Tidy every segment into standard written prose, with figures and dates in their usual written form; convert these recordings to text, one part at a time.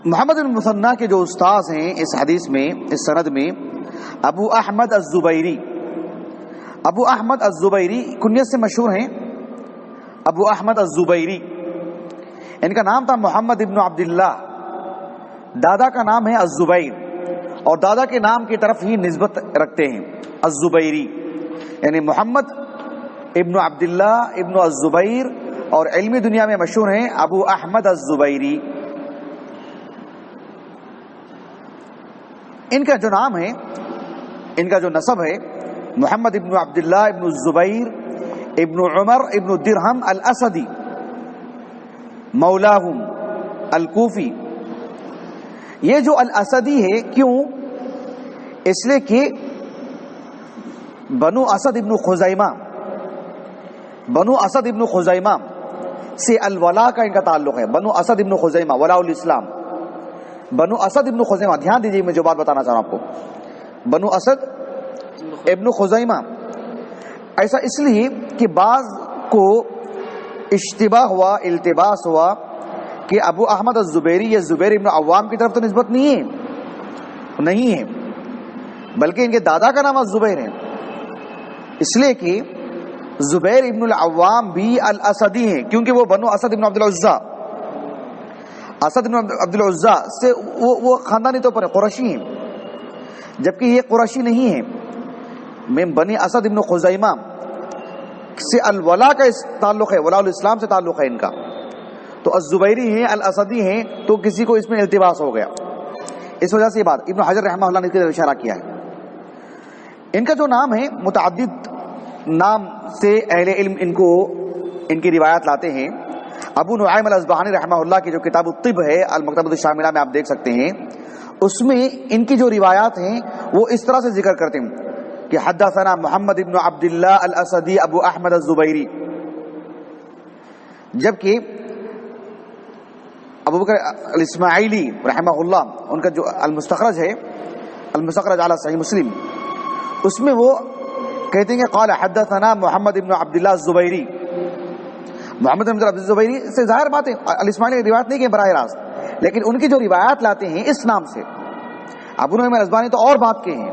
محمد بن مثنى کے جو استاذ ہیں اس حدیث میں، اس سند میں، ابو احمد الزبیری. ابو احمد الزبیری کنیت سے مشہور ہیں، ابو احمد الزبیری. ان کا نام تھا محمد ابن عبداللہ، دادا کا نام ہے الزبیر، اور دادا کے نام کی طرف ہی نسبت رکھتے ہیں الزبیری، یعنی محمد ابن عبداللہ ابن الزبیر، اور علمی دنیا میں مشہور ہیں ابو احمد الزبیری. ان کا جو نام ہے، ان کا جو نسب ہے، محمد ابن عبداللہ ابن الزبیر ابن عمر ابن درہم الاسدی مولاہم الکوفی. یہ جو الاسدی ہے، کیوں؟ اس لیے کہ بنو اسد ابن خزیمہ، بنو اسد ابن خزیمہ سے الولا کا ان کا تعلق ہے. بنو اسد ابن خزیمہ ولاء الاسلام، بنو اسد ابن خزیمہ. دھیان دیجیے، میں جو بات بتانا چاہ رہا ہوں آپ کو، بنو اسد ابن خزیمہ. ایسا اس لیے کہ بعض کو اشتباہ ہوا، التباس ہوا کہ ابو احمد الزبیری یہ زبیر ابن عوام کی طرف تو نسبت نہیں ہے، بلکہ ان کے دادا کا نام الزبیر ہے. اس لیے کہ زبیر ابن العوام بھی الاسدی ہیں، کیونکہ وہ بنو اسد ابن عبد العزا، اسد ابن عبد العزا سے وہ خاندانی طور پر قریشی ہیں، جبکہ یہ قریشی نہیں ہیں. میں بنی اسد ابن خزیمہ سے الولا کا تعلق ہے، ولاء الاسلام سے تعلق ہے ان کا. تو الزبیری ہیں، الاسدی ہیں، تو کسی کو اس میں التباس ہو گیا. اس وجہ سے یہ بات ابن حجر رحمہ اللہ نے اس کی اشارہ کیا ہے. ان کا جو نام ہے، متعدد نام سے اہل علم ان کی روایات لاتے ہیں. ابو نعیم الاصبہانی رحمہ اللہ کی جو کتاب الطب ہے، المکتبۃ الشاملہ میں آپ دیکھ سکتے ہیں، اس میں ان کی جو روایات ہیں وہ اس طرح سے ذکر کرتے ہیں کہ حدثنا محمد ابن عبداللہ الاسدی ابو احمد الزبیری، جبکہ ابو بکر الاسماعیلی رحمہ اللہ ان کا جو المستخرج ہے، المستخرج علی صحیح مسلم، اس میں وہ کہتے ہیں کہ قال حدثنا محمد ابن عبداللہ الزبیری. محمد بن عبد الزبیری سے ظاہر بات ہے الاسماعیلی کی روایت نہیں کہ براہ راست، لیکن ان کی جو روایات لاتے ہیں اس نام سے، ابو نعیم الاصبہانی تو اور بات کے ہیں،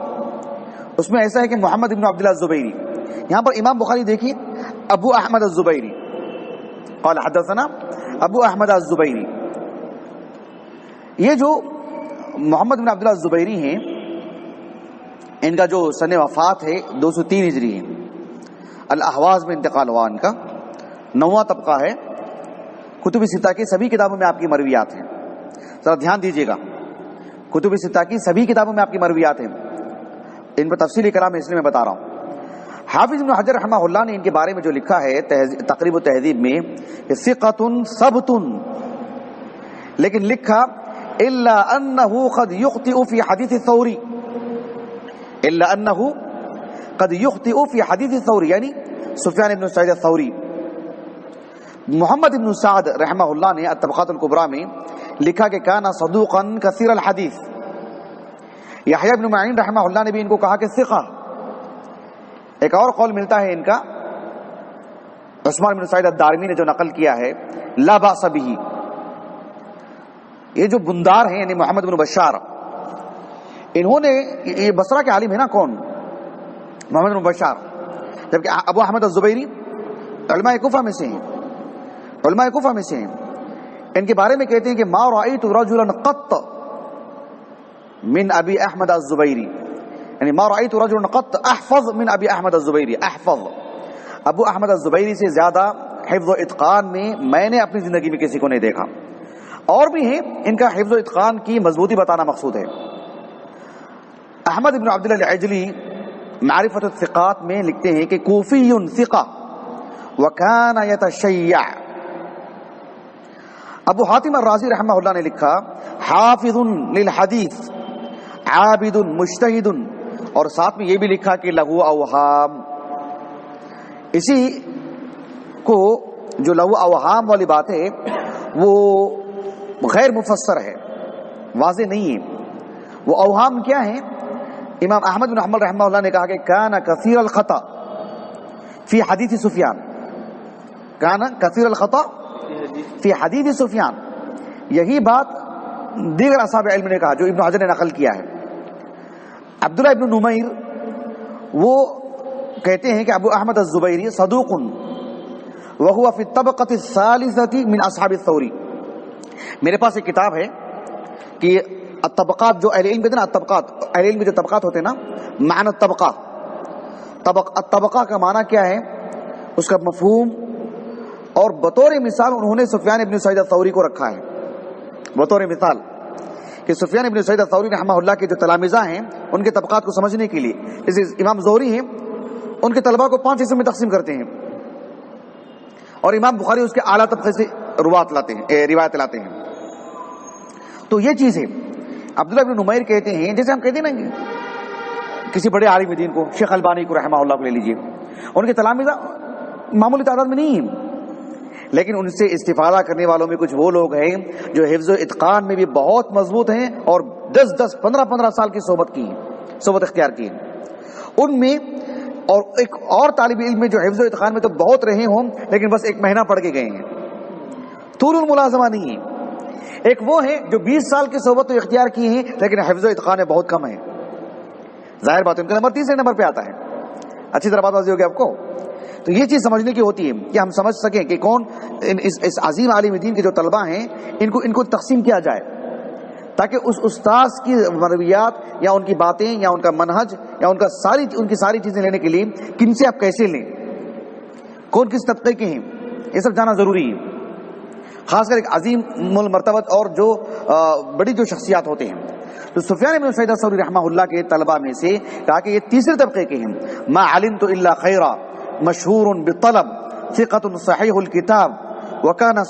اس میں ایسا ہے کہ محمد ابن عبداللہ الزبیری. یہاں پر امام بخاری دیکھیے، ابو احمد الزبیری قال حدثنا ابو احمد الزبیری. یہ جو محمد بن عبداللہ الزبیری ہیں، ان کا جو سن وفات ہے 203 ہجری ہے. الاحواز میں انتقال ہوا ان کا، 9واں طبقہ ہے. کتب ستہ کی سبھی کتابوں میں آپ کی مرویات ہیں. ذرا دھیان دیجیے گا، کتب ستہ کی سبھی کتابوں میں آپ کی مرویات ہیں. ان پر تفصیلی کلام ہے، اس لیے میں بتا رہا ہوں. حافظ ابن حجر رحمہ اللہ نے ان کے بارے میں جو لکھا ہے تقریب و تہذیب میں کہ ثقۃ ثبت، لیکن لکھا الا انه قد يخطئ في حديث الثوري، الا انه قد يخطئ في حديث الثوري، یعنی سفیان بن سعید الثوری. محمد بن سعد رحمہ اللہ نے الطبقات الکبریٰ میں لکھا کہ کان صدوقا کثیر الحدیث. یحییٰ بن معین رحمہ اللہ نے بھی ان کو کہا کہ ثقہ. ایک اور قول ملتا ہے ان کا، عثمان بن سعید الدارمی نے جو نقل کیا ہے، لا باس به. یہ جو بندار ہیں یعنی محمد بن بشار، انہوں نے، یہ بصرہ کے عالم ہے نا، کون؟ محمد بن بشار. جبکہ ابو احمد الزبیری علماء کوفہ میں سے ہیں، علماء کوفہ میں سے ہیں. ان کے بارے میں کہتے ہیں کہ ما رأیت رجلا قط من ابی احمد الزبیری، یعنی ما رأیت رجلا قط احفظ من ابی احمد الزبیری. احفظ، ابو احمد الزبیری سے زیادہ حفظ و اتقان میں نے اپنی زندگی میں کسی کو نہیں دیکھا. اور بھی ہیں، ان کا حفظ و اتقان کی مضبوطی بتانا مقصود ہے. احمد بن عبداللہ العجلی معرفت الثقات میں لکھتے ہیں کہ کوفی ثقہ وکان یتشیع. ابو حاتم الرازی رحمہ اللہ نے لکھا حافظ للحدیث عابد مجتہد، اور ساتھ میں یہ بھی لکھا کہ لہو اوہام. اسی کو جو لہو اوہام والی بات ہے وہ غیر مفسر ہے، واضح نہیں ہے. وہ اوہام کیا ہیں؟ امام احمد بن حنبل رحمہ اللہ نے کہا کہ کان کثیر الخطا فی حدیث سفیان، کان کثیر الخطا فی حدیث سفیان. یہی بات دیگر اصحاب علم نے کہا جو ابن حجر نے نقل کیا ہے. عبداللہ ابن نمیر وہ کہتے ہیں کہ ابو احمد الزبیری صدوق وهو فی الطبقۃ الثالثۃ من اصحاب الثوری. میرے پاس ایک کتاب ہے کہ الطبقات جو اہل علم کہتے ہیں نا، الطبقات اہل علم کے جو طبقات ہوتے ہیں نا، معنی الطبقہ، الطبقہ کا معنی کیا ہے، اس کا مفہوم، اور بطور مثال انہوں نے سفیان ابن سعید الثوری کو رکھا ہے بطور مثال کہ سفیان ابن سعید الثوری رحمہ اللہ کے جو تلامذہ ہیں ان کے طبقات کو سمجھنے کے لیے، جیسے امام زہری ہیں ان کے طلبہ کو 5 حصوں میں تقسیم کرتے ہیں، اور امام بخاری اس کے اعلیٰ طبقے سے روایت لاتے ہیں. تو یہ چیز ہے. عبداللہ ابن نمیر کہتے ہیں، جیسے ہم کہتے ہیں نا کہ کسی بڑے عالم دین کو، شیخ البانی کو رحمہ اللہ کو لے لیجئے، ان کے تلامذہ معمولی تعداد میں نہیں ہیں، لیکن ان سے استفادہ کرنے والوں میں کچھ وہ لوگ ہیں جو حفظ و اتقان میں بھی بہت مضبوط ہیں اور 10 15 سال کی صحبت اختیار کی ہے. ان میں اور ایک اور طالب علم میں جو حفظ و اتقان میں تو بہت رہے ہوں لیکن بس 1 مہینہ پڑھ کے گئے ہیں، طول الملازمہ نہیں ہے. ایک وہ ہے جو 20 سال کی صحبت تو اختیار کی ہیں لیکن حفظ و اتقان میں بہت کم ہے. ظاہر بات ہے ان کا نمبر 3 نمبر پہ آتا ہے. اچھی طرح بات واضح ہوگی آپ کو. تو یہ چیز سمجھنے کی ہوتی ہے کہ ہم سمجھ سکیں کہ کون اس عظیم عالم دین کے جو طلبہ ہیں ان کو تقسیم کیا جائے، تاکہ اس استاذ کی مرویات یا ان کی باتیں یا ان کا منہج یا ان کی ساری چیزیں لینے کے لیے کن سے آپ کیسے لیں، کون کس طبقے کے ہیں، یہ سب جاننا ضروری ہے. خاص کر ایک عظیم مرتبت اور جو بڑی جو شخصیات ہوتے ہیں. تو سفیان بن سعید الثوری رحمہ اللہ کے طلبہ میں سے کہا کہ یہ تیسرے طبقے کے ہیں. ما علمت الا خیرا مشہور بالطلب ثقۃ صحیح الکتاب وکان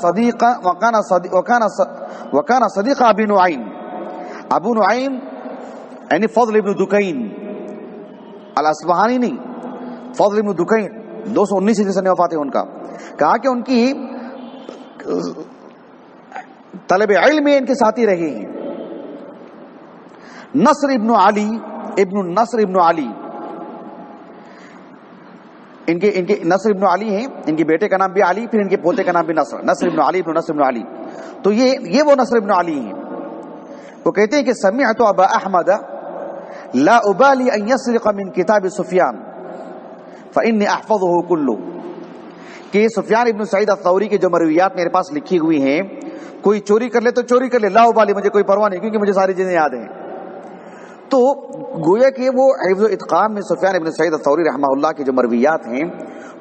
صدیق ابو نعیم یعنی فضل ابن دکین الاصبہانی نہیں، فضل ابن دکین 219 ہجری سے وفات ہے ان کا. کہا کہ ان کی طلب علم میں ان کے ساتھی رہے ہیں. نصر ابن علی ان کے نصر ابن علی ہیں، ان کے بیٹے کا نام بھی علی، پھر ان کے پوتے کا نام بھی نصر ابن علی. تو یہ وہ نصر ابن علی ہیں. وہ کہتے ہیں کہ سمعت ابا احمد لا ابالی ان يسرق من کتاب سفیان فانی احفظه كله. کہ سفیان ابن سعید الثوری کے جو مرویات میرے پاس لکھی ہوئی ہیں، کوئی چوری کر لے تو چوری کر لے، لا ابالی، مجھے کوئی پرواہ نہیں کیونکہ مجھے ساری چیزیں یاد ہیں. تو گویا کہ وہ حفظ و اتقان میں سفیان ابن سعید الثوری رحمہ اللہ کے جو مرویات ہیں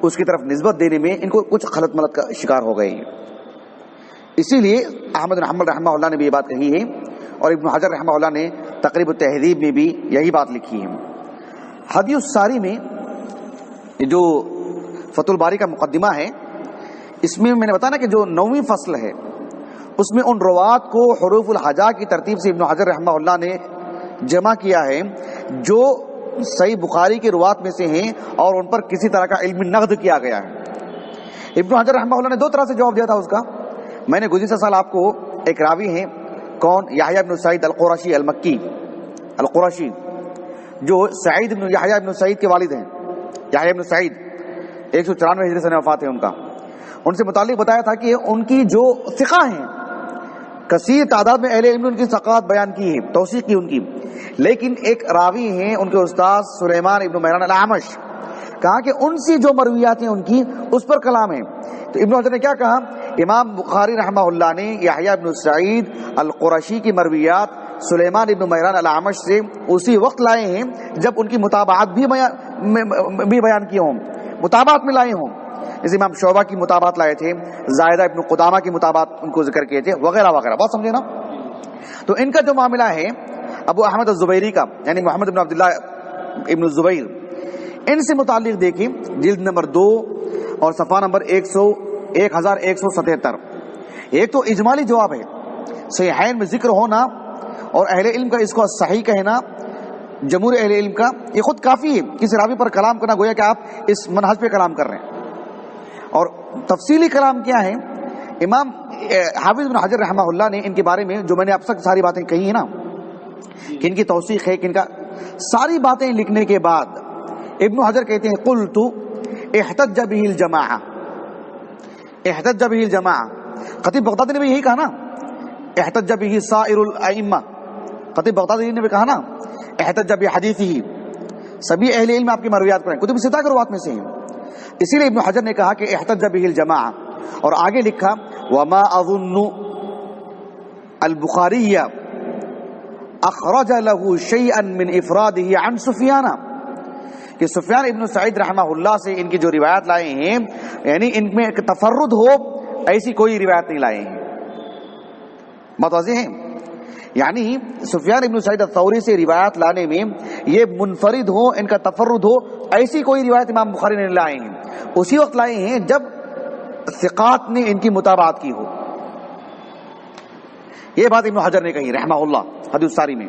اس کی طرف نسبت دینے میں ان کو کچھ خلط ملط کا شکار ہو گئے ہیں. اسی لیے احمد بن حنبل رحمہ اللہ نے بھی یہ بات کہی ہے، اور ابن حجر رحمہ اللہ نے تقریب التہذیب میں بھی یہی بات لکھی ہے. ہدی الساری میں جو فتح الباری کا مقدمہ ہے، اس میں نے بتایا نا کہ جو 9ویں فصل ہے اس میں ان روات کو حروف الہجا کی ترتیب سے ابن حجر رحمہ اللہ نے جمع کیا ہے جو صحیح بخاری کے روات میں سے ہیں اور ان پر کسی طرح کا علمی نقد کیا گیا ہے. ابن حجر رحمہ اللہ نے 2 طرح سے جواب دیا تھا اس کا. میں نے گزشتہ سال آپ کو ایک راوی ہیں کون، یحییٰ بن سعید القرشی المکی، القرشی جو سعید بن یحییٰ بن سعید کے والد ہیں. یحییٰ بن سعید 194 ہجری سے وفات ہے ان کا. ان سے متعلق بتایا تھا کہ ان کی جو ثقہ ہیں، کثیر تعداد میں اہل علم نے ان کی ثقات بیان کی ہے، توثیق کی ان کی، لیکن ایک راوی ہیں ان کے استاد سلیمان ابن مہران الاعمش، کہا کہ ان سے جو مرویات ہیں ان کی اس پر کلام ہے. تو ابن حجر نے کیا کہا، امام بخاری رحمہ اللہ نے یحییٰ بن سعید القرشی کی مرویات سلیمان ابن مہران الاعمش سے اسی وقت لائے ہیں جب ان کی مطابعات بھی بیان کیے ہوں، مطابعات میں لائے ہوں. جیسے امام شعبہ کی مطابعات لائے تھے، زائدہ ابن قدامہ کی مطابعات ان کو ذکر کیے تھے، وغیرہ وغیرہ. بات سمجھے نا. تو ان کا جو معاملہ ہے ابو احمد الزبیری کا، یعنی محمد بن عبداللہ ابن الزبیر، ان سے متعلق دیکھیں جلد نمبر 2 اور صفحہ نمبر 1177. ایک تو اجمالی جواب ہے، صحیحین میں ذکر ہونا اور اہل علم کا اس کو صحیح کہنا، جمہور اہل علم کا، یہ خود کافی ہے. کسی راوی پر کلام کرنا گویا کہ آپ اس منہج پہ کلام کر رہے ہیں. اور تفصیلی کلام کیا ہے، امام حافظ بن حجر رحمہ اللہ نے ان کے بارے میں جو میں نے آپ سے ساری باتیں کہی ہیں نا کہ ان کی توثیق ہے، کہ ان کا ساری باتیں لکھنے کے بعد ابن حجر کہتے ہیں قلت احتج به الجماعہ، احتج به الجماعہ. خطیب بغدادی نے بھی یہی کہا نا احتج به سائر الائمہ، خطیب بغدادی نے بھی کہا نا احتج بحدیثہ، سبھی اہل علم آپ کی مرویات پر ہیں، کتب ستہ کی روایت میں سے ہیں، اسی لیے ابن حجر نے کہا کہ احتج به الجماعہ، اور آگے لکھا وما اظن البخاری اخرج له شیئا من افراده عن سفیان، کہ سفیان ابن سعید رحمہ اللہ سے ان کی جو روایت لائے ہیں یعنی ان میں ایک تفرد ہو ایسی کوئی روایت نہیں لائے ہیں، متوجہ ہیں؟ یعنی سفیان ابن سعید الثوری سے روایت لانے میں یہ منفرد ہو، ان کا تفرد ہو، ایسی کوئی روایت امام بخاری نے لائے ہیں، اسی وقت لائے ہیں جب ثقات نے ان کی متابعت کی ہو۔ یہ بات ابن حجر نے کہی رحمہ اللہ حدیث الساری میں۔